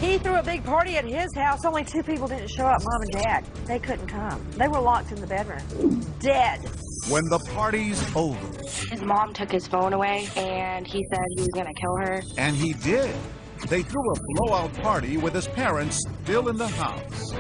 He threw a big party at his house. Only 2 people didn't show up, Mom and Dad. They couldn't come. They were locked in the bedroom. Dead. When the party's over. His mom took his phone away, and he said he was going to kill her. And he did. They threw a blowout party with his parents still in the house.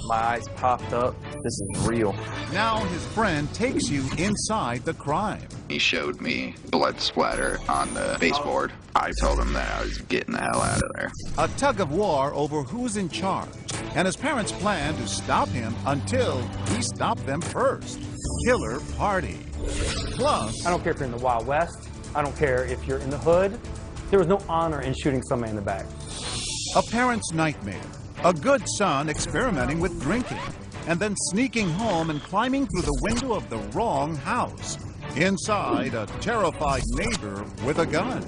My eyes popped up. This is real. Now his friend takes you inside the crime. He showed me blood splatter on the baseboard. I told him that I was getting the hell out of there. A tug of war over who's in charge. And his parents plan to stop him until he stopped them first. Killer party. Plus, I don't care if you're in the Wild West. I don't care if you're in the hood. There was no honor in shooting somebody in the back. a parent's nightmare. A good son experimenting with drinking, and then sneaking home and climbing through the window of the wrong house. Inside, a terrified neighbor with a gun.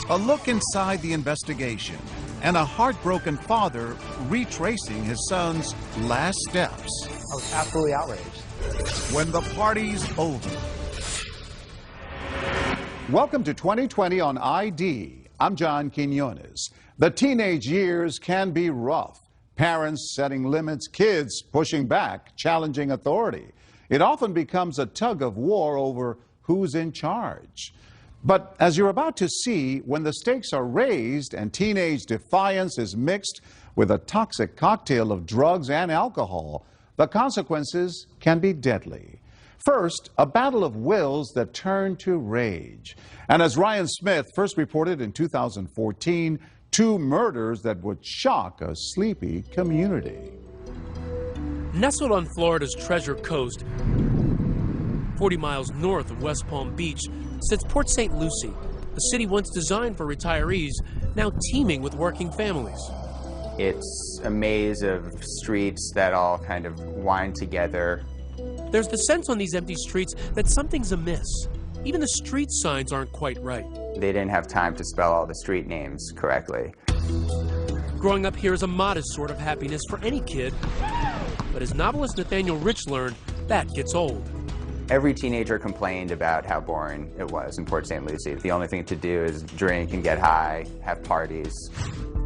A look inside the investigation, and a heartbroken father retracing his son's last steps. I was absolutely outraged. When the party's over. Welcome to 2020 on ID. I'm John Quinones. The teenage years can be rough. Parents setting limits, kids pushing back, challenging authority. It often becomes a tug of war over who's in charge. But as you're about to see, when the stakes are raised and teenage defiance is mixed with a toxic cocktail of drugs and alcohol, the consequences can be deadly. First, a battle of wills that turn to rage. And as Ryan Smith first reported in 2014, 2 murders that would shock a sleepy community. Nestled on Florida's Treasure Coast, 40 miles north of West Palm Beach, sits Port St. Lucie, a city once designed for retirees, now teeming with working families. It's a maze of streets that all kind of wind together. There's the sense on these empty streets that something's amiss. Even the street signs aren't quite right. They didn't have time to spell all the street names correctly. Growing up here is a modest sort of happiness for any kid. But as novelist Nathaniel Rich learned, that gets old. Every teenager complained about how boring it was in Port St. Lucie. The only thing to do is drink and get high, have parties.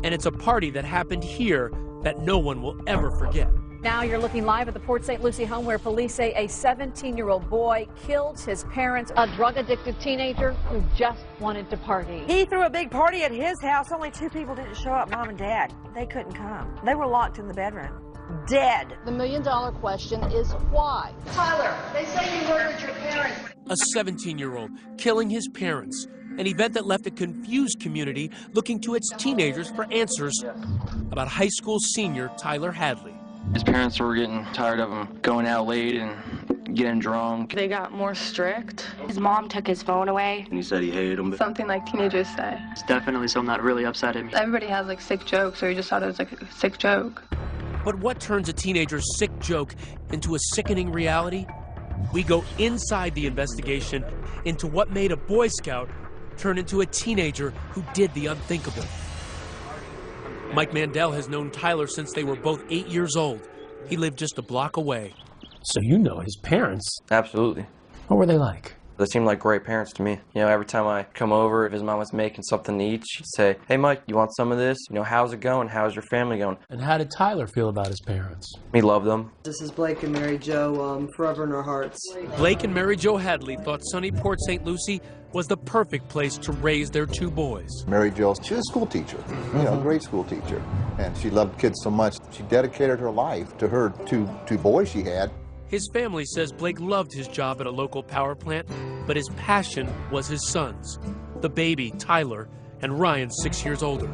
And it's a party that happened here that no one will ever forget. Now you're looking live at the Port St. Lucie home where police say a 17-year-old boy killed his parents, a drug-addicted teenager who just wanted to party. He threw a big party at his house. Only 2 people didn't show up, Mom and Dad. They couldn't come. They were locked in the bedroom. Dead. The million-dollar question is why? Tyler, they say you murdered your parents. A 17-year-old killing his parents. An event that left a confused community looking to its teenagers for answers about high school senior Tyler Hadley. His parents were getting tired of him going out late and getting drunk. They got more strict. His mom took his phone away. And he said he hated him. Something like teenagers say. It's definitely something that really upset him. Everybody has like sick jokes, or you just thought it was like a sick joke. But what turns a teenager's sick joke into a sickening reality? We go inside the investigation into what made a Boy Scout turn into a teenager who did the unthinkable. Mike Mandel has known Tyler since they were both 8 years old. He lived just a block away. So you know his parents? Absolutely. What were they like? They seemed like great parents to me. You know, every time I come over, if his mom was making something to eat, she'd say, "Hey, Mike, you want some of this? You know, how's it going? How's your family going?" And how did Tyler feel about his parents? He loved them. This is Blake and Mary Jo, forever in our hearts. Blake and Mary Jo Hadley thought sunny Port St. Lucie was the perfect place to raise their 2 boys. Mary Jo, she was a school teacher, you know, a great school teacher. And she loved kids so much, she dedicated her life to her two boys she had. His family says Blake loved his job at a local power plant, but his passion was his sons, the baby, Tyler, and Ryan, 6 years older.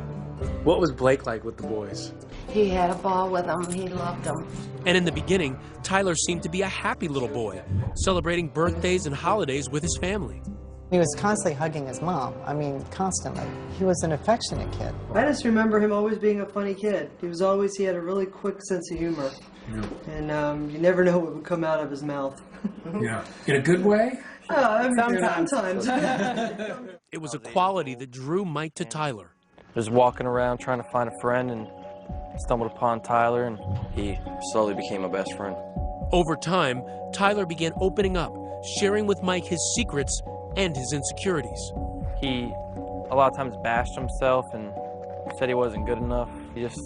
What was Blake like with the boys? He had a ball with them. He loved them. And in the beginning, Tyler seemed to be a happy little boy, celebrating birthdays and holidays with his family. He was constantly hugging his mom. I mean, constantly. He was an affectionate kid. I just remember him always being a funny kid. He had a really quick sense of humor. Yeah. And you never know what would come out of his mouth. Yeah. In a good way? Sometimes. It was a quality that drew Mike to Tyler. Just walking around trying to find a friend and stumbled upon Tyler, and he slowly became my best friend. Over time, Tyler began opening up, sharing with Mike his secrets and his insecurities. He a lot of times bashed himself and Said he wasn't good enough. He just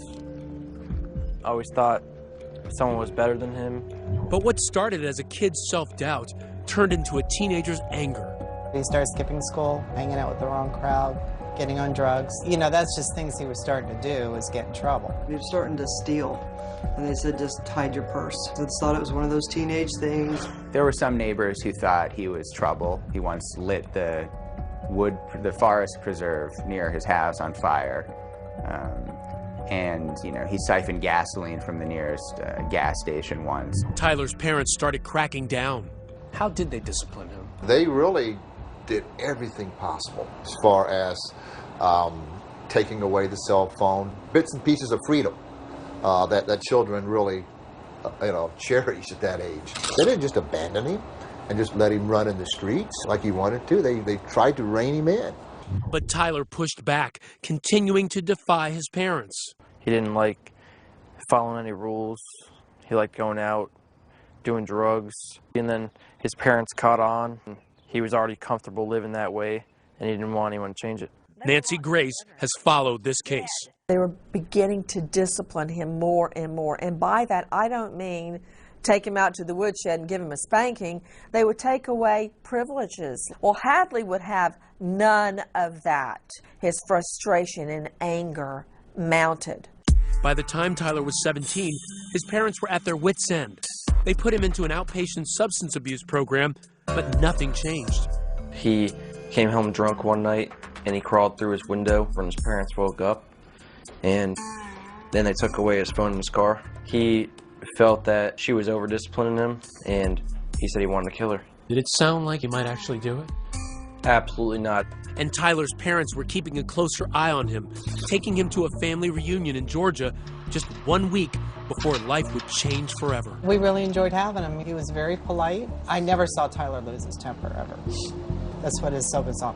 always thought someone was better than him. But what started as a kid's self-doubt turned into a teenager's anger. He started skipping school, hanging out with the wrong crowd, getting on drugs. You know, that's just things he was starting to do, was get in trouble. He was starting to steal. And they said, just hide your purse. They thought it was one of those teenage things. There were some neighbors who thought he was trouble. He once lit the forest preserve near his house on fire. And, you know, he siphoned gasoline from the nearest gas station once. Tyler's parents started cracking down. How did they discipline him? They really did everything possible as far as taking away the cell phone, bits and pieces of freedom that children really, cherish at that age. They didn't just abandon him and just let him run in the streets like he wanted to. They tried to rein him in. But Tyler pushed back, continuing to defy his parents. He didn't like following any rules. He liked going out, doing drugs. And then his parents caught on. He was already comfortable living that way, and he didn't want anyone to change it. Nancy Grace has followed this case. They were beginning to discipline him more and more. And by that, I don't mean take him out to the woodshed and give him a spanking. They would take away privileges. Well, Hadley would have none of that. His frustration and anger mounted. By the time Tyler was 17, his parents were at their wits' end. They put him into an outpatient substance abuse program, but nothing changed. He came home drunk one night, and he crawled through his window when his parents woke up, and then they took away his phone and his car. He felt that she was over-disciplining him, and he said he wanted to kill her. Did it sound like he might actually do it? Absolutely not. And Tyler's parents were keeping a closer eye on him, taking him to a family reunion in Georgia just 1 week before life would change forever. We really enjoyed having him. He was very polite. I never saw Tyler lose his temper, ever. That's what is so bizarre.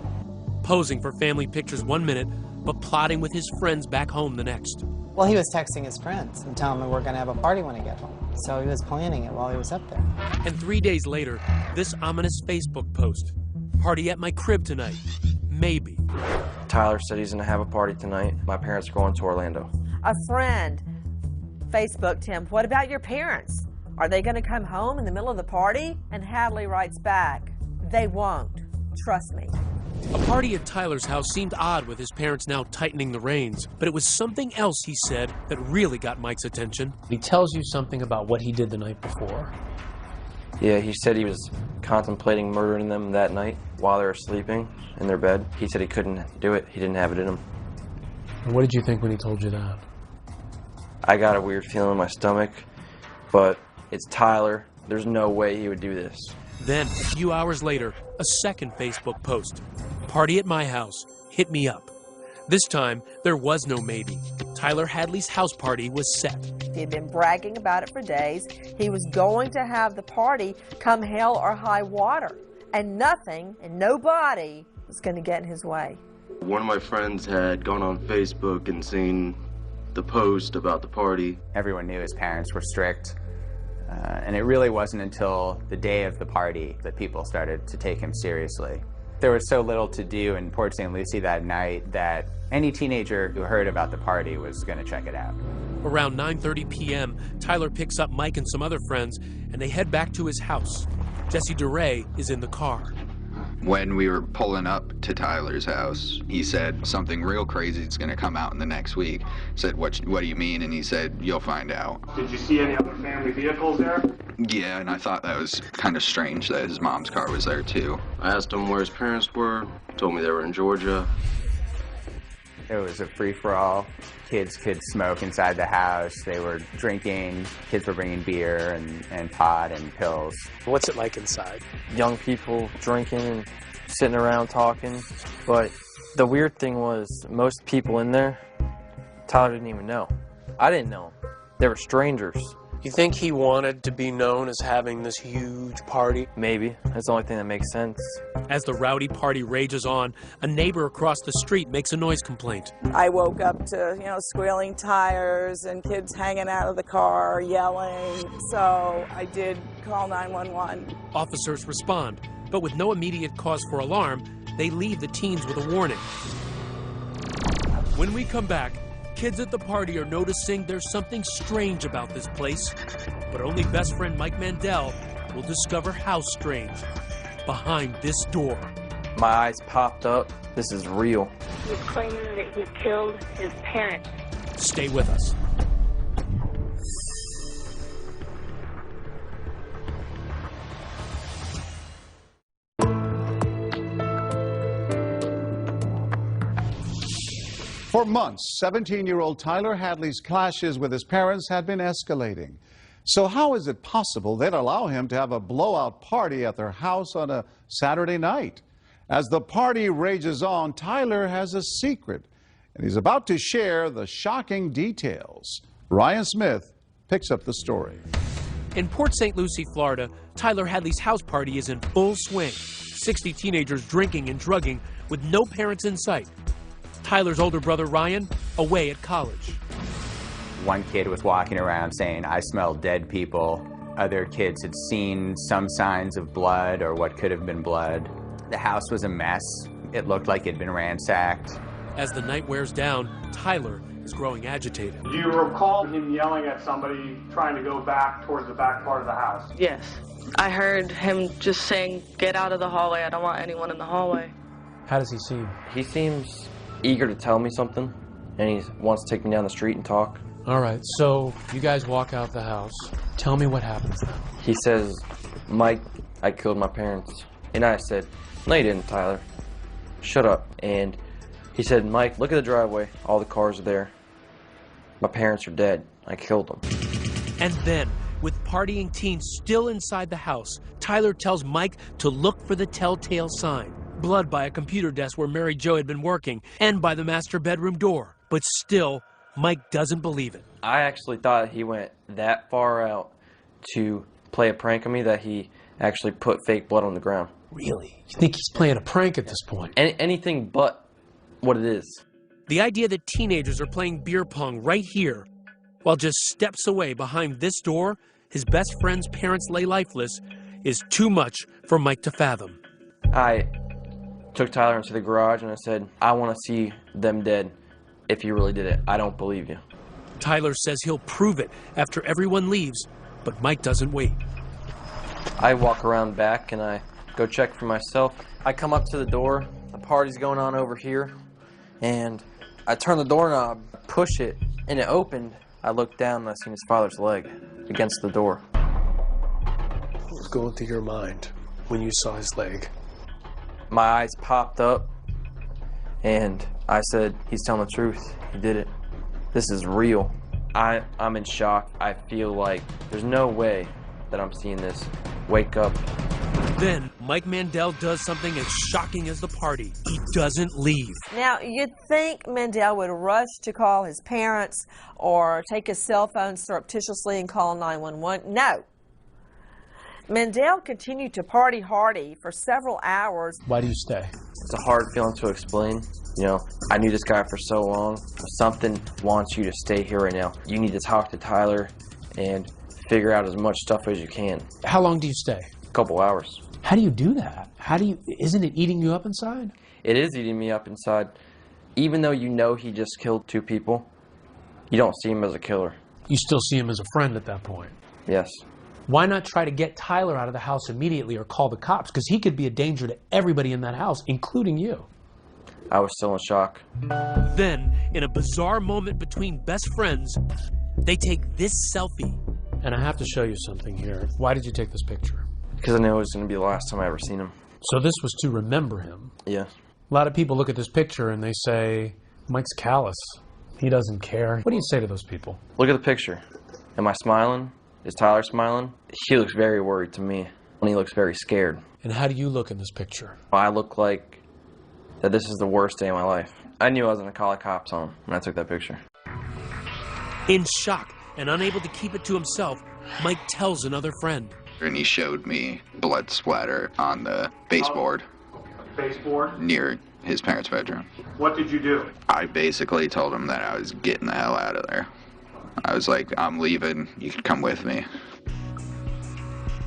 Posing for family pictures 1 minute, but plotting with his friends back home the next. Well, he was texting his friends and telling them we're going to have a party when I get home. So he was planning it while he was up there. And 3 days later, this ominous Facebook post. Party at my crib tonight. Maybe. Tyler said he's going to have a party tonight. My parents are going to Orlando. A friend Facebooked him, what about your parents? Are they going to come home in the middle of the party? And Hadley writes back, they won't. Trust me. A party at Tyler's house seemed odd with his parents now tightening the reins, but it was something else he said that really got Mike's attention. He tells you something about what he did the night before. Yeah, he said he was contemplating murdering them that night while they were sleeping in their bed. He said he couldn't do it. He didn't have it in him. And what did you think when he told you that? I got a weird feeling in my stomach, but it's Tyler. There's no way he would do this. Then, a few hours later, a second Facebook post. Party at my house. Hit me up. This time, there was no maybe. Tyler Hadley's house party was set. He had been bragging about it for days. He was going to have the party come hell or high water. And nothing and nobody was going to get in his way. One of my friends had gone on Facebook and seen the post about the party. Everyone knew his parents were strict. And it really wasn't until the day of the party that people started to take him seriously. There was so little to do in Port St. Lucie that night that any teenager who heard about the party was going to check it out. Around 9:30 p.m., Tyler picks up Mike and some other friends, and they head back to his house. Jesse DeRay is in the car. When we were pulling up to Tyler's house, he said something real crazy is going to come out in the next week. I said, what do you mean? And he said, you'll find out. Did you see any other family vehicles there? Yeah, and I thought that was kind of strange that his mom's car was there too. I asked him where his parents were, told me they were in Georgia. It was a free-for-all. Kids could smoke inside the house. They were drinking. Kids were bringing beer and pot and pills. What's it like inside? Young people drinking and sitting around talking. But the weird thing was most people in there, Tyler didn't even know. I didn't know them. They were strangers. You think he wanted to be known as having this huge party? Maybe. That's the only thing that makes sense. As the rowdy party rages on, a neighbor across the street makes a noise complaint. I woke up to, squealing tires and kids hanging out of the car, yelling. So I did call 911. Officers respond, but with no immediate cause for alarm, they leave the teens with a warning. When we come back, kids at the party are noticing there's something strange about this place, but only best friend Mike Mandel will discover how strange behind this door. My eyes popped up. This is real. He's claiming that he killed his parents. Stay with us. For months, 17-year-old Tyler Hadley's clashes with his parents had been escalating. So how is it possible they'd allow him to have a blowout party at their house on a Saturday night? As the party rages on, Tyler has a secret, and he's about to share the shocking details. Ryan Smith picks up the story. In Port St. Lucie, Florida, Tyler Hadley's house party is in full swing. 60 teenagers drinking and drugging with no parents in sight. Tyler's older brother, Ryan, away at college. One kid was walking around saying, "I smell dead people." Other kids had seen some signs of blood or what could have been blood. The house was a mess. It looked like it'd been ransacked. As the night wears down, Tyler is growing agitated. Do you recall him yelling at somebody trying to go back towards the back part of the house? Yes. I heard him just saying, "Get out of the hallway. I don't want anyone in the hallway." How does he seem? He seems eager to tell me something, and he wants to take me down the street and talk. All right, so you guys walk out the house. Tell me what happens now. He says, "Mike, I killed my parents." And I said, "No, you didn't, Tyler. Shut up." And he said, "Mike, look at the driveway. All the cars are there. My parents are dead. I killed them." And then, with partying teens still inside the house, Tyler tells Mike to look for the telltale sign. Blood by a computer desk where Mary Jo had been working, and by the master bedroom door. But still, Mike doesn't believe it. I actually thought he went that far out to play a prank on me that he actually put fake blood on the ground. Really? You think he's playing a prank at this point? Anything but what it is. The idea that teenagers are playing beer pong right here, while just steps away behind this door, his best friend's parents lay lifeless, is too much for Mike to fathom. I took Tyler into the garage and I said, "I want to see them dead. If you really did it, I don't believe you." Tyler says he'll prove it after everyone leaves, but Mike doesn't wait. I walk around back and I go check for myself. I come up to the door, the party's going on over here, and I turn the doorknob, push it, and it opened. I looked down and I seen his father's leg against the door. What was going through your mind when you saw his leg? My eyes popped up, and I said, "He's telling the truth. He did it. This is real." I'm in shock. I feel like there's no way that I'm seeing this. Wake up. Then Mike Mandel does something as shocking as the party. He doesn't leave. Now, you'd think Mandel would rush to call his parents or take his cell phone surreptitiously and call 911. No. Mandel continued to party hardy for several hours. Why do you stay? It's a hard feeling to explain. You know, I knew this guy for so long. Something wants you to stay here right now. You need to talk to Tyler and figure out as much stuff as you can. How long do you stay? A couple hours. How do you do that? Isn't it eating you up inside? It is eating me up inside. Even though you know he just killed 2 people, you don't see him as a killer. You still see him as a friend at that point? Yes. Why not try to get Tyler out of the house immediately or call the cops? Because he could be a danger to everybody in that house, including you. I was still in shock. Then, in a bizarre moment between best friends, they take this selfie. And I have to show you something here. Why did you take this picture? Because I knew it was going to be the last time I ever seen him. So this was to remember him? Yeah. A lot of people look at this picture and they say, Mike's callous. He doesn't care. What do you say to those people? Look at the picture. Am I smiling? Is Tyler smiling? He looks very worried to me. And he looks very scared. And how do you look in this picture? I look like that this is the worst day of my life. I knew I was going to call the cops on him when I took that picture. In shock and unable to keep it to himself, Mike tells another friend. And he showed me blood splatter on the baseboard. Baseboard? Near his parents' bedroom. What did you do? I basically told him that I was getting the hell out of there. I was like, "I'm leaving. You can come with me."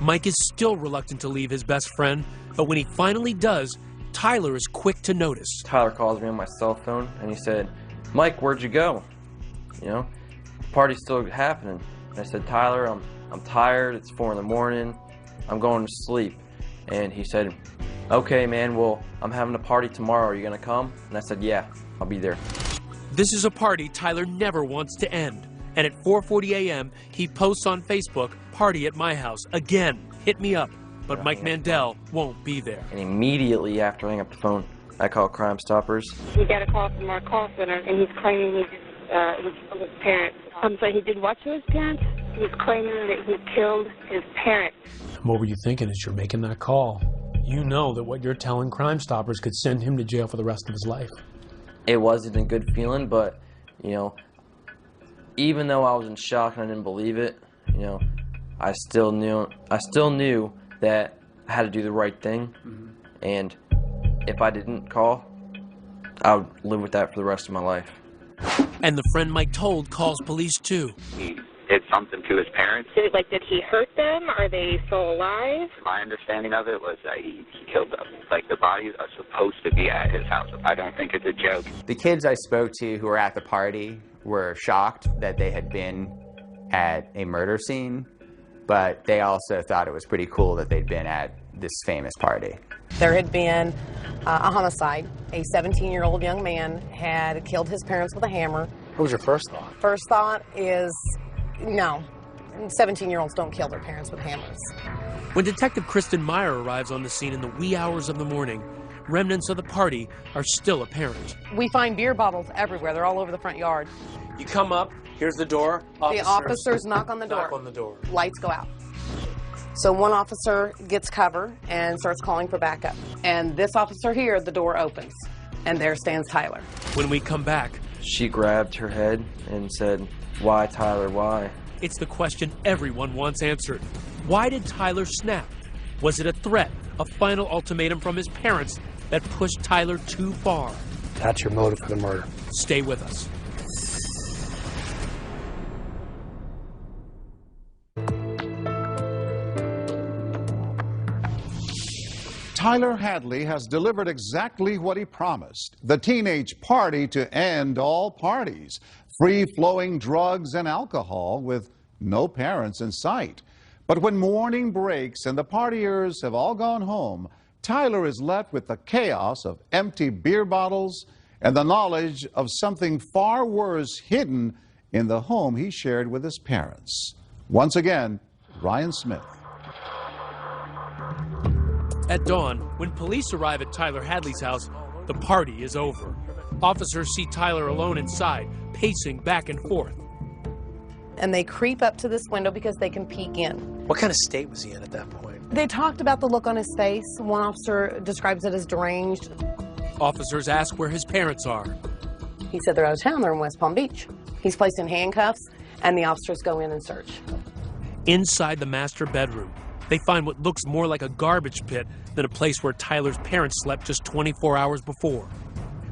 Mike is still reluctant to leave his best friend, but when he finally does, Tyler is quick to notice. Tyler calls me on my cell phone and he said, "Mike, where'd you go?" you know? Party's still happening. And I said, Tyler, I'm tired. It's 4 in the morning. I'm going to sleep. And he said, okay, man, well, I'm having a party tomorrow. Are you going to come? And I said, yeah, I'll be there. This is a party Tyler never wants to end. And at 4:40 a.m., he posts on Facebook, "Party at my house. Again, hit me up." But Mike Mandel won't be there. And immediately after I hang up the phone, I call Crime Stoppers. He got a call from our call center, and he's claiming he killed his parents. I'm sorry, he did what to his parents? He's claiming that he killed his parents. What were you thinking as you're making that call? You know that what you're telling Crime Stoppers could send him to jail for the rest of his life. It wasn't a good feeling, but, you know, even though I was in shock and I didn't believe it, you know, I still knew that I had to do the right thing. And if I didn't call, I would live with that for the rest of my life. And the friend Mike told calls police too. He did something to his parents. Did he hurt them? Are they still alive? My understanding of it was that he killed them. Like, the bodies are supposed to be at his house. I don't think it's a joke. The kids I spoke to who were at the party were shocked that they had been at a murder scene, but they also thought it was pretty cool that they'd been at this famous party. There had been a homicide. A 17-year-old young man had killed his parents with a hammer. What was your first thought? First thought is, no, 17-year-olds don't kill their parents with hammers. When Detective Kristen Meyer arrives on the scene in the wee hours of the morning, remnants of the party are still apparent. We find beer bottles everywhere. They're all over the front yard. You come up, here's the door. The officers knock on the door. Knock on the door. Lights go out. So one officer gets cover and starts calling for backup. And this officer here, the door opens. And there stands Tyler. When we come back, she grabbed her head and said, "Why, Tyler, why?" It's the question everyone wants answered. Why did Tyler snap? Was it a threat, a final ultimatum from his parents that pushed Tyler too far? That's your motive for the murder. Stay with us. Tyler Hadley has delivered exactly what he promised, the teenage party to end all parties, free-flowing drugs and alcohol with no parents in sight. But when morning breaks and the partiers have all gone home, Tyler is left with the chaos of empty beer bottles and the knowledge of something far worse hidden in the home he shared with his parents. Once again, Ryan Smith. At dawn, when police arrive at Tyler Hadley's house, the party is over. Officers see Tyler alone inside, pacing back and forth. And they creep up to this window because they can peek in. What kind of state was he in at that point? They talked about the look on his face. One officer describes it as deranged. Officers ask where his parents are. He said they're out of town, they're in West Palm Beach. He's placed in handcuffs, and the officers go in and search. Inside the master bedroom, they find what looks more like a garbage pit than a place where Tyler's parents slept just 24 hours before.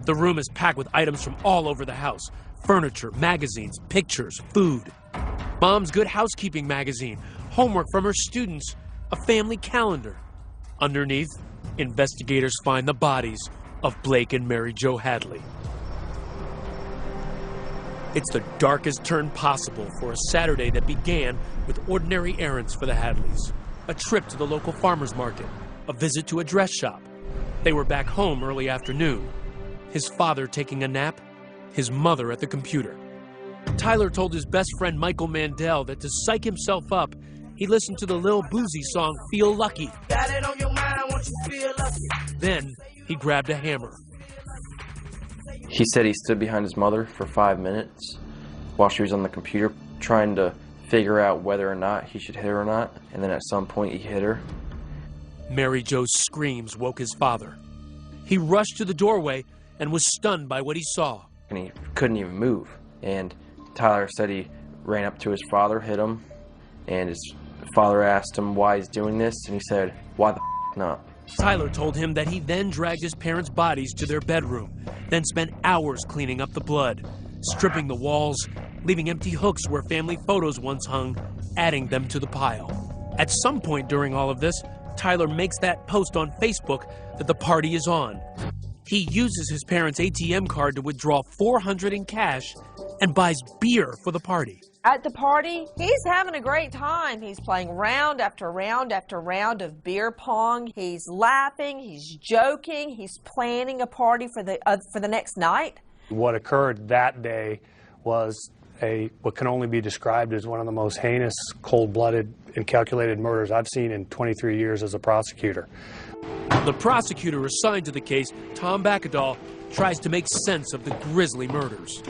The room is packed with items from all over the house: furniture, magazines, pictures, food. Mom's Good Housekeeping magazine, homework from her students, a family calendar. Underneath, investigators find the bodies of Blake and Mary Jo Hadley. It's the darkest turn possible for a Saturday that began with ordinary errands for the Hadleys. A trip to the local farmer's market, a visit to a dress shop. They were back home early afternoon. His father taking a nap, his mother at the computer. Tyler told his best friend Michael Mandel that to psych himself up, he listened to the Lil Boosie song, Feel Lucky. Got it on your mind, I want you to feel lucky. Then he grabbed a hammer. He said he stood behind his mother for 5 minutes while she was on the computer trying to figure out whether or not he should hit her or not, and then at some point he hit her. Mary Jo's screams woke his father. He rushed to the doorway and was stunned by what he saw. And he couldn't even move. And Tyler said he ran up to his father, hit him, and his father asked him why he's doing this, and he said, "Why the f*** not?" Tyler told him that he then dragged his parents' bodies to their bedroom, then spent hours cleaning up the blood, stripping the walls, leaving empty hooks where family photos once hung, adding them to the pile. At some point during all of this, Tyler makes that post on Facebook that the party is on. He uses his parents' ATM card to withdraw $400 in cash and buys beer for the party. At the party, he's having a great time. He's playing round after round after round of beer pong. He's laughing, he's joking, he's planning a party for the next night. What occurred that day was what can only be described as one of the most heinous, cold-blooded, and calculated murders I've seen in 23 years as a prosecutor. The prosecutor assigned to the case, Tom Bakkedahl, tries to make sense of the grisly murders.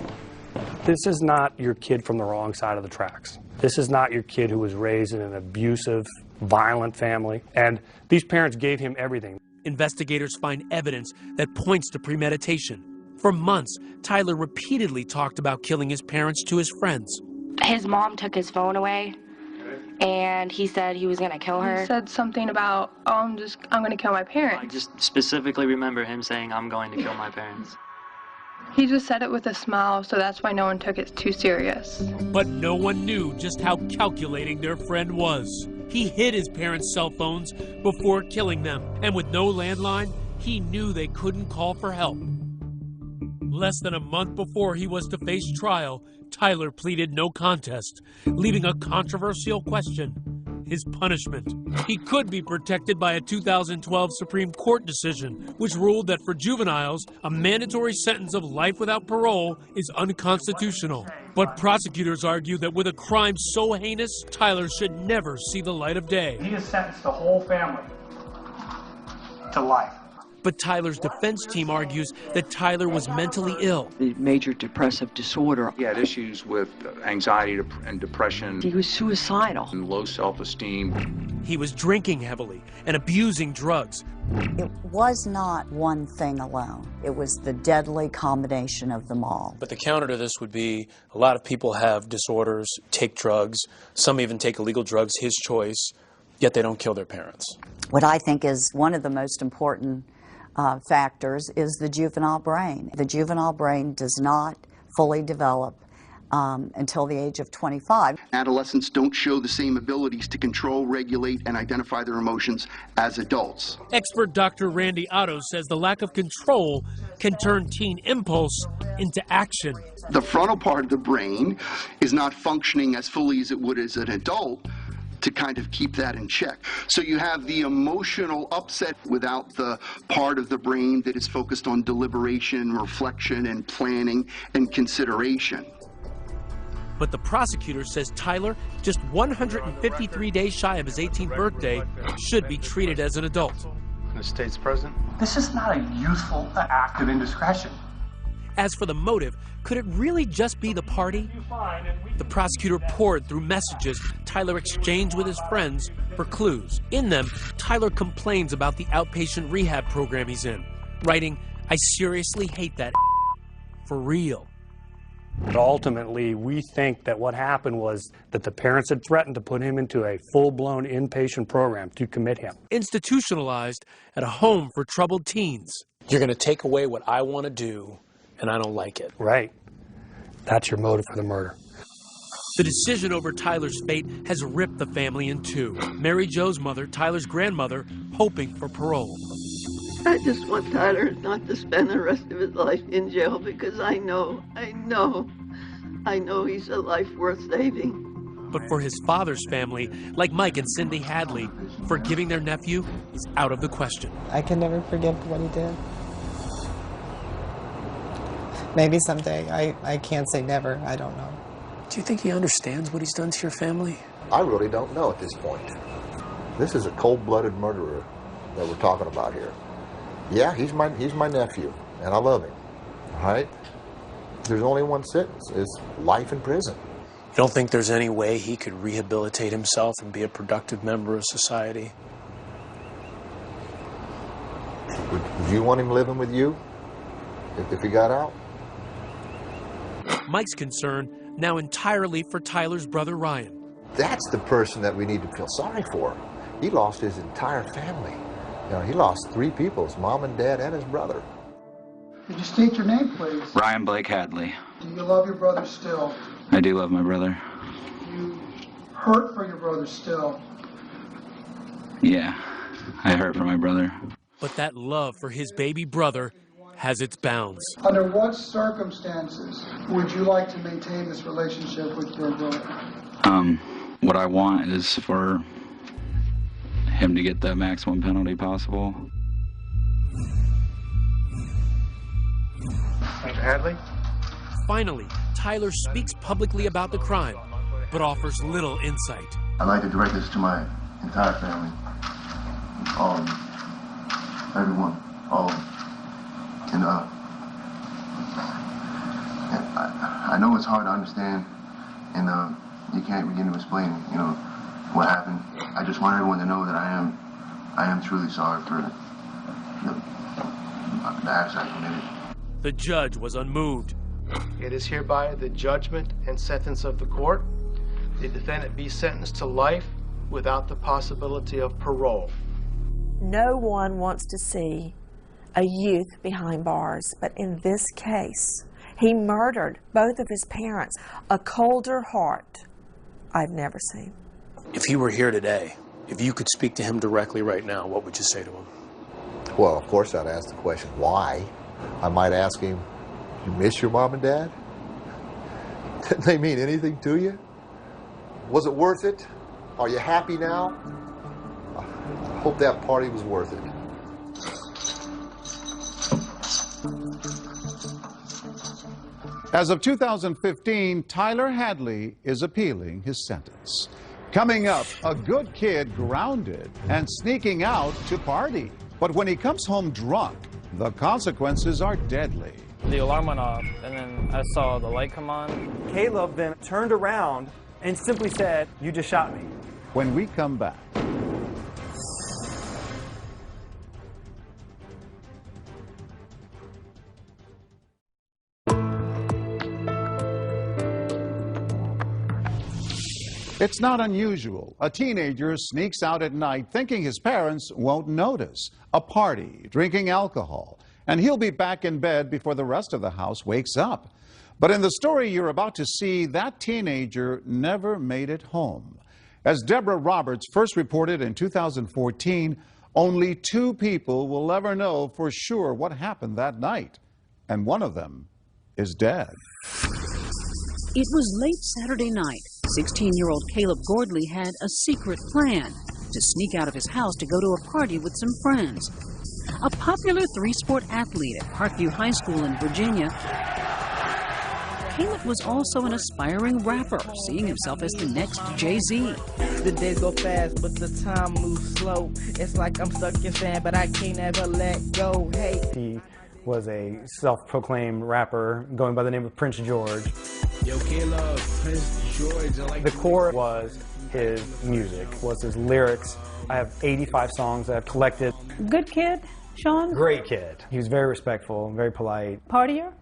This is not your kid from the wrong side of the tracks. This is not your kid who was raised in an abusive, violent family. And these parents gave him everything. Investigators find evidence that points to premeditation. For months, Tyler repeatedly talked about killing his parents to his friends. His mom took his phone away, and he said he was going to kill her. He said something about, oh, I'm going to kill my parents. I just specifically remember him saying, I'm going to kill my parents. He just said it with a smile, so that's why no one took it too serious. But no one knew just how calculating their friend was. He hid his parents' cell phones before killing them, and with no landline, he knew they couldn't call for help. Less than a month before he was to face trial, Tyler pleaded no contest, leaving a controversial question: his punishment. He could be protected by a 2012 Supreme Court decision, which ruled that for juveniles, a mandatory sentence of life without parole is unconstitutional. But prosecutors argue that with a crime so heinous, Tyler should never see the light of day. He has sentenced the whole family to life. But Tyler's defense team argues that Tyler was mentally ill. The major depressive disorder. He had issues with anxiety and depression. He was suicidal. And low self-esteem. He was drinking heavily and abusing drugs. It was not one thing alone. It was the deadly combination of them all. But the counter to this would be a lot of people have disorders, take drugs, some even take illegal drugs, his choice, yet they don't kill their parents. What I think is one of the most important factors is the juvenile brain. The juvenile brain does not fully develop until the age of 25. Adolescents don't show the same abilities to control, regulate, and identify their emotions as adults. Expert Dr. Randy Otto says the lack of control can turn teen impulse into action. The frontal part of the brain is not functioning as fully as it would as an adult to kind of keep that in check. So you have the emotional upset without the part of the brain that is focused on deliberation, reflection, and planning and consideration. But the prosecutor says Tyler, just 153 days shy of his 18th birthday, should be treated as an adult. The state's president? This is not a youthful act of indiscretion. As for the motive, could it really just be the party? The prosecutor poured through messages Tyler exchanged with his friends for clues. In them, Tyler complains about the outpatient rehab program he's in, writing, "I seriously hate that for real." But ultimately, we think that what happened was that the parents had threatened to put him into a full-blown inpatient program to commit him. Institutionalized at a home for troubled teens. You're going to take away what I want to do, and I don't like it. Right. That's your motive for the murder. The decision over Tyler's fate has ripped the family in two. Mary Jo's mother, Tyler's grandmother, hoping for parole. I just want Tyler not to spend the rest of his life in jail because I know he's a life worth saving. But for his father's family, like Mike and Cindy Hadley, forgiving their nephew is out of the question. I can never forgive what he did. Maybe someday. I can't say never. I don't know. Do you think he understands what he's done to your family? I really don't know at this point. This is a cold-blooded murderer that we're talking about here. Yeah, he's my nephew, and I love him. All right? There's only one sentence. It's life in prison. You don't think there's any way he could rehabilitate himself and be a productive member of society? Would you want him living with you if he got out? Mike's concern now entirely for Tyler's brother Ryan. That's the person that we need to feel sorry for. He lost his entire family. You know, he lost 3 people, his mom and dad and his brother. Could you state your name, please? Ryan Blake Hadley. Do you love your brother still? I do love my brother. Do you hurt for your brother still? Yeah, I hurt for my brother. But that love for his baby brother has its bounds. Under what circumstances would you like to maintain this relationship with your brother? What I want is for him to get the maximum penalty possible. Mr. Hadley? Finally, Tyler speaks publicly about the crime, but offers little insight. I'd like to direct this to my entire family. All of you. Everyone. All of you. And I know it's hard to understand, and you can't begin to explain, what happened. I just want everyone to know that I am truly sorry for the acts I committed. The judge was unmoved. It is hereby the judgment and sentence of the court. The defendant be sentenced to life without the possibility of parole. No one wants to see a youth behind bars, but in this case, he murdered both of his parents. A colder heart I've never seen. If he were here today, if you could speak to him directly right now, what would you say to him? Well, of course I'd ask the question, why? I might ask him, you miss your mom and dad? Didn't they mean anything to you? Was it worth it? Are you happy now? I hope that party was worth it. As of 2015, Tyler Hadley is appealing his sentence. Coming up, a good kid grounded and sneaking out to party. But when he comes home drunk, the consequences are deadly. The alarm went off, and then I saw the light come on. Caleb then turned around and simply said, "You just shot me." When we come back. It's not unusual. A teenager sneaks out at night thinking his parents won't notice. A party, drinking alcohol, and he'll be back in bed before the rest of the house wakes up. But in the story you're about to see, that teenager never made it home. As Deborah Roberts first reported in 2014, only 2 people will ever know for sure what happened that night. And one of them is dead. It was late Saturday night. 16-year-old Caleb Gordley had a secret plan to sneak out of his house to go to a party with some friends. A popular 3-sport athlete at Parkview High School in Virginia, Caleb was also an aspiring rapper, seeing himself as the next Jay-Z. The days go fast, but the time moves slow. It's like I'm stuck in sand, but I can't ever let go. Hey. He was a self-proclaimed rapper going by the name of Prince George. Yo, Caleb, Prince George. I like the core was his music, was his lyrics. I have 85 songs that I've collected. Good kid, Sean? Great kid. He was very respectful, very polite. Partier?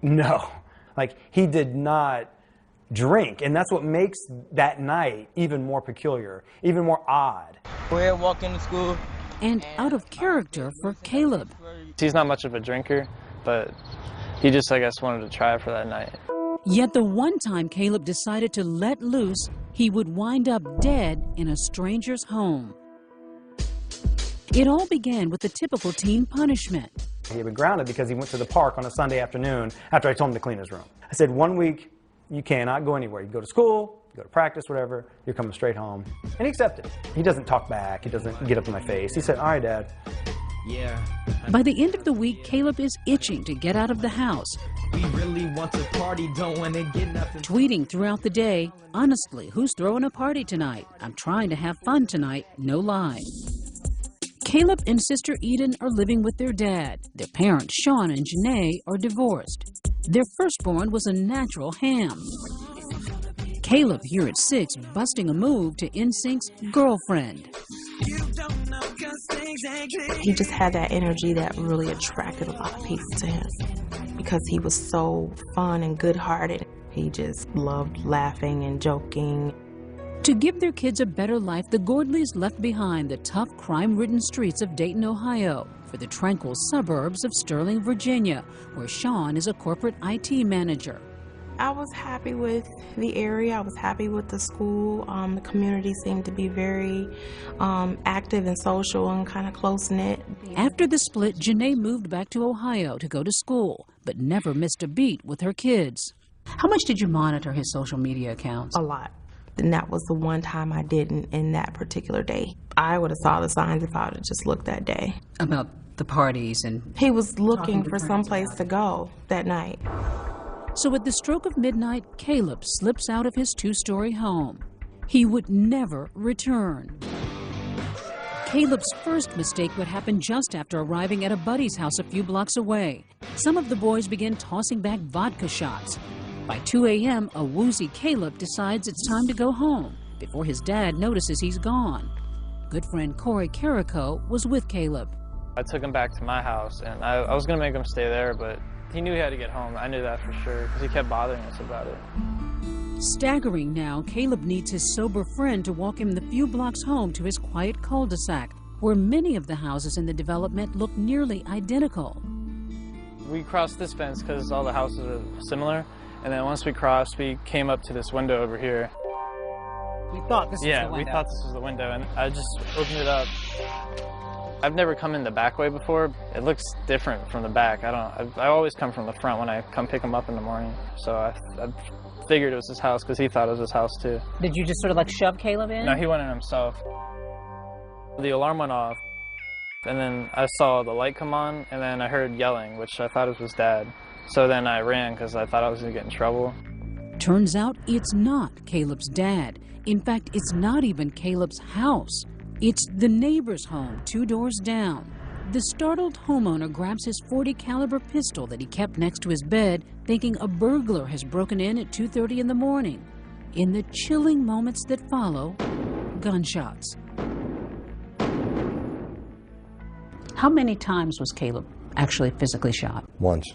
No. Like, he did not drink, and that's what makes that night even more peculiar, even more odd. We're walking to school. And out of character for Caleb. He's not much of a drinker, but he just, I guess, wanted to try for that night. Yet the one time Caleb decided to let loose, he would wind up dead in a stranger's home. It all began with the typical teen punishment. He had been grounded because he went to the park on a Sunday afternoon after I told him to clean his room. I said, 1 week, you cannot go anywhere. You go to school, you go to practice, whatever, you're coming straight home. And he accepted. He doesn't talk back. He doesn't get up in my face. He said, all right, Dad. Yeah. By the end of the week, Caleb is itching to get out of the house. We really want to party, don't want to get nothing. Tweeting throughout the day, honestly, who's throwing a party tonight? I'm trying to have fun tonight, no lie. Caleb and sister Eden are living with their dad. Their parents, Sean and Janae, are divorced. Their firstborn was a natural ham. Caleb, here at 6, busting a move to NSYNC's Girlfriend. He just had that energy that really attracted a lot of people to him because he was so fun and good-hearted. He just loved laughing and joking. To give their kids a better life, the Gordleys left behind the tough, crime-ridden streets of Dayton, Ohio, for the tranquil suburbs of Sterling, Virginia, where Sean is a corporate IT manager. I was happy with the area. I was happy with the school. The community seemed to be very active and social and kind of close-knit. After the split, Janae moved back to Ohio to go to school, but never missed a beat with her kids. How much did you monitor his social media accounts? A lot. And that was the one time I didn't in that particular day. I would have saw the signs if I would have just looked that day. About the parties and... He was looking for someplace to go that night. So at the stroke of midnight, Caleb slips out of his two-story home. He would never return. Caleb's first mistake would happen just after arriving at a buddy's house a few blocks away. Some of the boys begin tossing back vodka shots. By 2 a.m., a woozy Caleb decides it's time to go home before his dad notices he's gone. Good friend Corey Carrico was with Caleb. I took him back to my house, and I was going to make him stay there, but he knew he had to get home. I knew that for sure, because he kept bothering us about it. Staggering now, Caleb needs his sober friend to walk him the few blocks home to his quiet cul-de-sac, where many of the houses in the development look nearly identical. We crossed this fence because all the houses are similar, and then once we crossed, we came up to this window over here. We thought this was the window. Yeah, we thought this was the window, and I just opened it up. I've never come in the back way before. It looks different from the back. I always come from the front when I come pick him up in the morning. So I figured it was his house because he thought it was his house too. Did you just sort of like shove Caleb in? No, he went in himself. The alarm went off, and then I saw the light come on, and then I heard yelling, which I thought it was Dad. So then I ran because I thought I was going to get in trouble. Turns out it's not Caleb's dad. In fact, it's not even Caleb's house. It's the neighbor's home 2 doors down. The startled homeowner grabs his .40 caliber pistol that he kept next to his bed, thinking a burglar has broken in at 2:30 in the morning. In the chilling moments that follow, gunshots. How many times was Caleb actually physically shot? Once.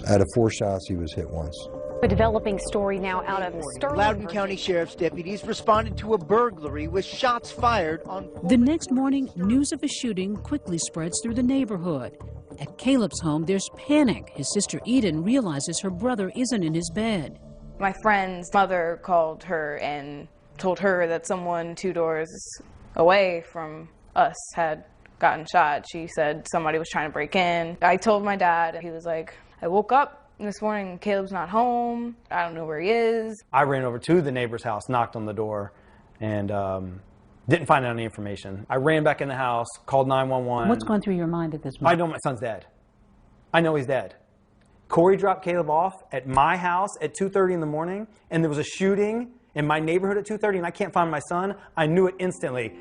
Out of 4 shots, he was hit once. A developing story now out of Sterling. Loudoun County Sheriff's deputies responded to a burglary with shots fired on... The next morning, news of a shooting quickly spreads through the neighborhood. At Caleb's home, there's panic. His sister Eden realizes her brother isn't in his bed. My friend's mother called her and told her that someone 2 doors away from us had gotten shot. She said somebody was trying to break in. I told my dad, and he was like, I woke up this morning, Caleb's not home. I don't know where he is. I ran over to the neighbor's house, knocked on the door, and didn't find out any information. I ran back in the house, called 911. What's going through your mind at this moment? I know my son's dead. I know he's dead. Corey dropped Caleb off at my house at 2:30 in the morning, and there was a shooting in my neighborhood at 2:30, and I can't find my son. I knew it instantly.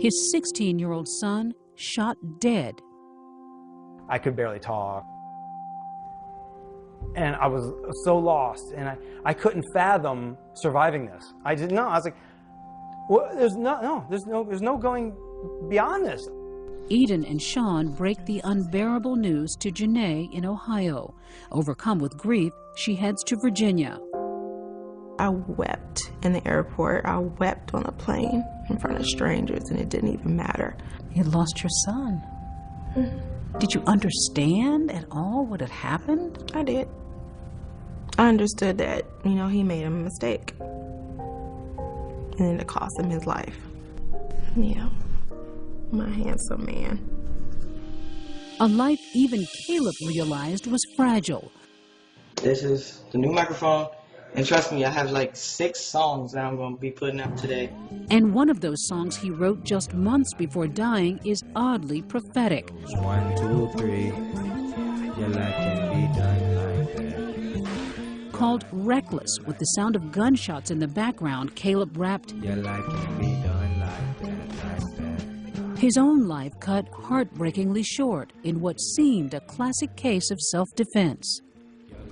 His 16-year-old son shot dead. I could barely talk. And I was so lost, and I couldn't fathom surviving this. I didn't know. I was like, well, there's no going beyond this. Eden and Sean break the unbearable news to Janae in Ohio. Overcome with grief, she heads to Virginia. I wept in the airport. I wept on a plane in front of strangers, and it didn't even matter. You lost your son. Did you understand at all what had happened? I did. I understood that, he made a mistake. And then it cost him his life. Yeah. My handsome man. A life even Caleb realized was fragile. This is the new microphone. And trust me, I have like 6 songs that I'm going to be putting up today. And one of those songs he wrote just months before dying is oddly prophetic. 1, 2, 3, your life can be done like that. Called Reckless, with the sound of gunshots in the background, Caleb rapped, your life can be done like that. His own life cut heartbreakingly short in what seemed a classic case of self-defense.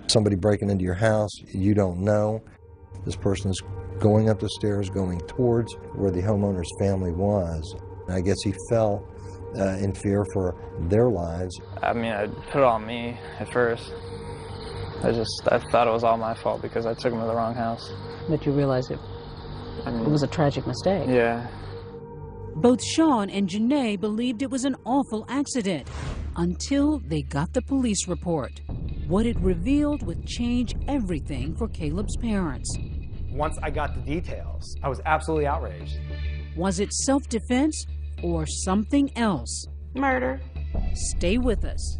Somebody breaking into your house, you don't know. This person is going up the stairs, going towards where the homeowner's family was. I guess he fell in fear for their lives. I mean, I put it on me at first. I thought it was all my fault because I took him to the wrong house. But you realized it was a tragic mistake. Yeah. Both Sean and Janae believed it was an awful accident until they got the police report. What it revealed would change everything for Caleb's parents. Once I got the details, I was absolutely outraged. Was it self-defense or something else? Murder. Stay with us.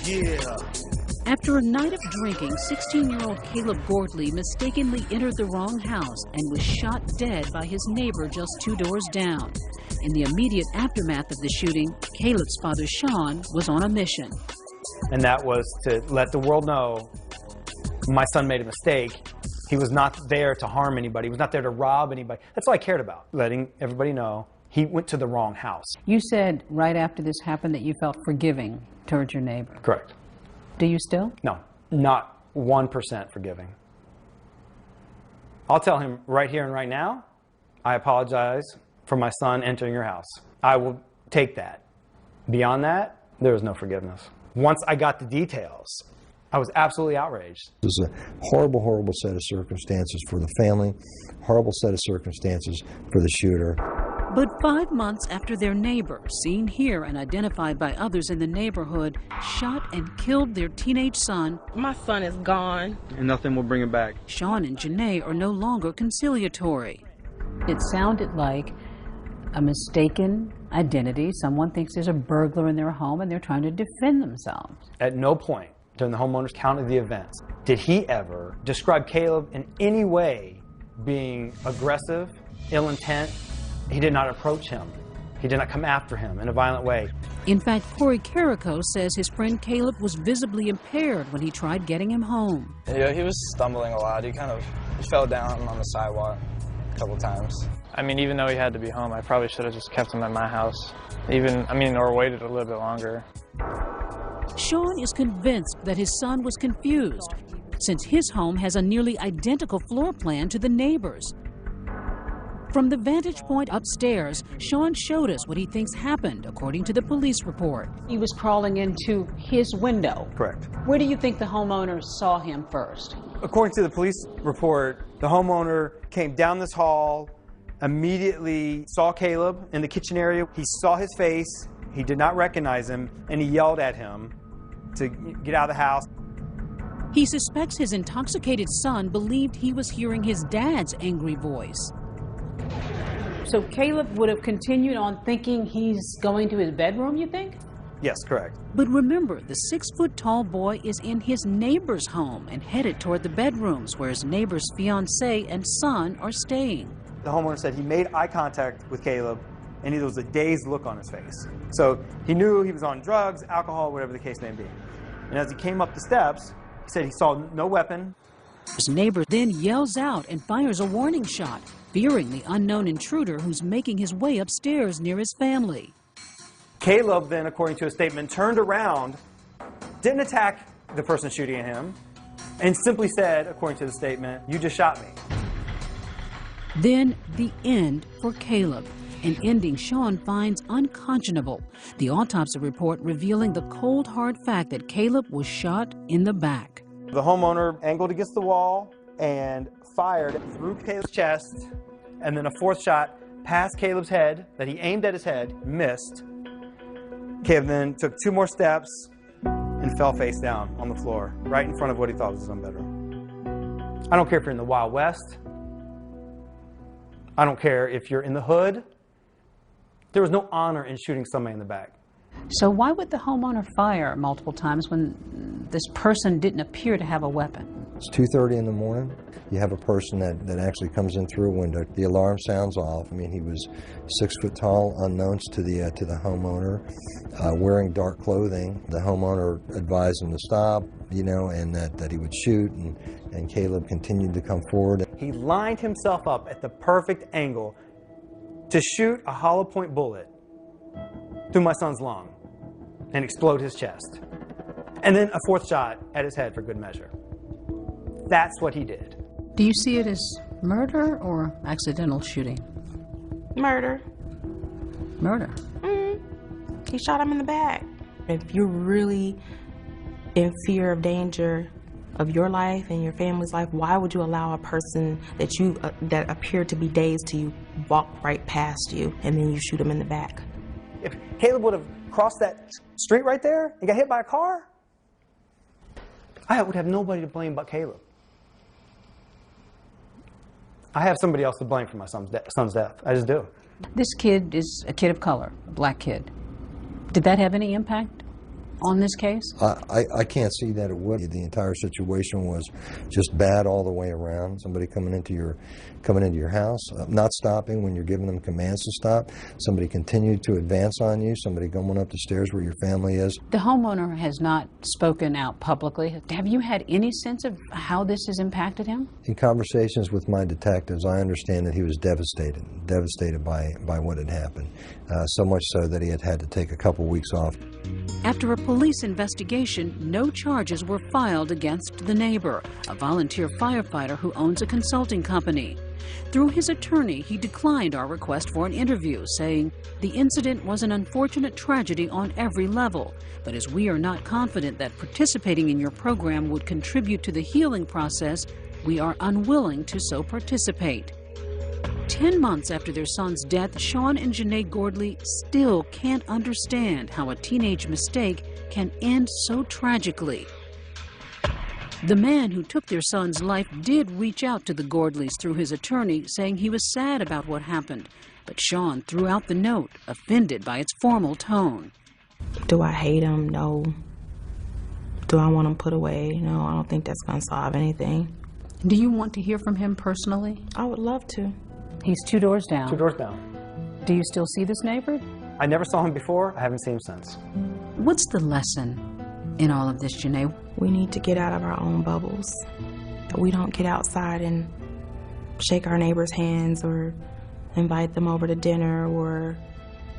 Yeah. After a night of drinking, 16-year-old Caleb Gordley mistakenly entered the wrong house and was shot dead by his neighbor just 2 doors down. In the immediate aftermath of the shooting, Caleb's father, Sean, was on a mission. And that was to let the world know my son made a mistake. He was not there to harm anybody. He was not there to rob anybody. That's all I cared about, letting everybody know he went to the wrong house. You said right after this happened that you felt forgiving towards your neighbor. Correct. Do you still? No, not 1% forgiving. I'll tell him right here and right now, I apologize for my son entering your house. I will take that. Beyond that, there was no forgiveness. Once I got the details, I was absolutely outraged. It was a horrible, horrible set of circumstances for the family, horrible set of circumstances for the shooter. But 5 months after their neighbor, seen here and identified by others in the neighborhood, shot and killed their teenage son, my son is gone. And nothing will bring him back. Sean and Janae are no longer conciliatory. It sounded like a mistaken identity. Someone thinks there's a burglar in their home and they're trying to defend themselves. At no point during the homeowner's count of the events did he ever describe Caleb in any way being aggressive, ill intent. He did not approach him. He did not come after him in a violent way. In fact, Corey Carrico says his friend Caleb was visibly impaired when he tried getting him home. Yeah, he was stumbling a lot. He fell down on the sidewalk a couple times. I mean, even though he had to be home, I probably should have just kept him at my house. Or waited a little bit longer. Sean is convinced that his son was confused, since his home has a nearly identical floor plan to the neighbor's. From the vantage point upstairs, Sean showed us what he thinks happened, according to the police report. He was crawling into his window. Correct. Where do you think the homeowner saw him first? According to the police report, the homeowner came down this hall, immediately saw Caleb in the kitchen area. He saw his face, he did not recognize him, and he yelled at him to get out of the house. He suspects his intoxicated son believed he was hearing his dad's angry voice. So Caleb would have continued on thinking he's going to his bedroom, you think? Yes, correct. But remember, the 6-foot-tall boy is in his neighbor's home and headed toward the bedrooms where his neighbor's fiancée and son are staying. The homeowner said he made eye contact with Caleb, and there was a dazed look on his face. So he knew he was on drugs, alcohol, whatever the case may be. And as he came up the steps, he said he saw no weapon. His neighbor then yells out and fires a warning shot, fearing the unknown intruder who's making his way upstairs near his family. Caleb then, according to a statement, turned around, didn't attack the person shooting at him, and simply said, according to the statement, "You just shot me." Then the end for Caleb, an ending Sean finds unconscionable. The autopsy report revealing the cold, hard fact that Caleb was shot in the back. The homeowner angled against the wall and fired through Caleb's chest, and then a fourth shot past Caleb's head that he aimed at his head, missed. Caleb then took 2 more steps and fell face down on the floor, right in front of what he thought was his own bedroom. I don't care if you're in the Wild West. I don't care if you're in the hood. There was no honor in shooting somebody in the back. So why would the homeowner fire multiple times when this person didn't appear to have a weapon? It's 2:30 in the morning. You have a person that actually comes in through a window. The alarm sounds off. I mean, he was 6 foot tall, unknowns to the homeowner, wearing dark clothing. The homeowner advised him to stop, and that he would shoot, and Caleb continued to come forward. He lined himself up at the perfect angle to shoot a hollow point bullet through my son's lung and explode his chest. And then a fourth shot at his head for good measure. That's what he did. Do you see it as murder or accidental shooting? Murder. Murder? Mm-hmm. He shot him in the back. If you're really in fear of danger, of your life and your family's life, why would you allow a person that you that appeared to be dazed to you walk right past you and then you shoot him in the back? If Caleb would have crossed that street right there and got hit by a car, I would have nobody to blame but Caleb. I have somebody else to blame for my son's death. I just do. This kid is a kid of color, a black kid. Did that have any impact on this case? I can't see that it would. The entire situation was just bad all the way around. Somebody coming into your house, not stopping when you're giving them commands to stop. Somebody continued to advance on you. Somebody going up the stairs where your family is. The homeowner has not spoken out publicly. Have you had any sense of how this has impacted him? In conversations with my detectives, I understand that he was devastated by what had happened. So much so that he had to take a couple weeks off. After a police investigation, no charges were filed against the neighbor, a volunteer firefighter who owns a consulting company. Through his attorney, he declined our request for an interview, saying, "The incident was an unfortunate tragedy on every level, but as we are not confident that participating in your program would contribute to the healing process, we are unwilling to so participate." 10 months after their son's death, Sean and Janae Gordley still can't understand how a teenage mistake can end so tragically. The man who took their son's life did reach out to the Gordleys through his attorney, saying he was sad about what happened, but Sean threw out the note, offended by its formal tone. Do I hate him? No. Do I want him put away? No, I don't think that's going to solve anything. Do you want to hear from him personally? I would love to. He's 2 doors down. 2 doors down. Do you still see this neighbor? I never saw him before. I haven't seen him since. What's the lesson in all of this, Janae? We need to get out of our own bubbles. We don't get outside and shake our neighbors' hands or invite them over to dinner or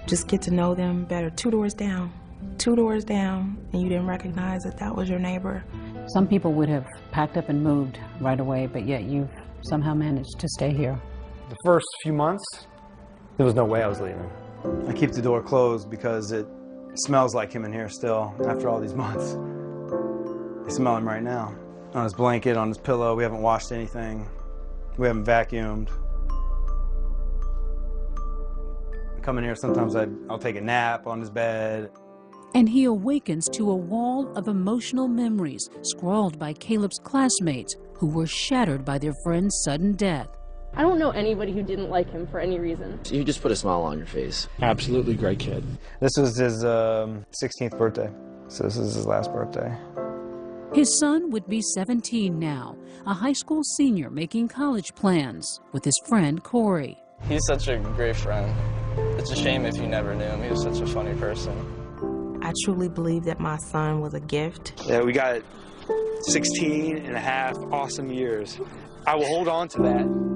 just get to know them better. 2 doors down. 2 doors down, and you didn't recognize that that was your neighbor. Some people would have packed up and moved right away, but yet you've somehow managed to stay here. The first few months, there was no way I was leaving. I keep the door closed because it smells like him in here still after all these months. I smell him right now. On his blanket, on his pillow. We haven't washed anything. We haven't vacuumed. I come in here, sometimes I'll take a nap on his bed. And he awakens to a wall of emotional memories scrawled by Caleb's classmates who were shattered by their friend's sudden death. I don't know anybody who didn't like him for any reason. You just put a smile on your face. Absolutely great kid. This was his 16th birthday, so this is his last birthday. His son would be 17 now, a high school senior making college plans with his friend Corey. He's such a great friend. It's a shame if you never knew him. He was such a funny person. I truly believe that my son was a gift. Yeah, we got 16 and a half awesome years. I will hold on to that.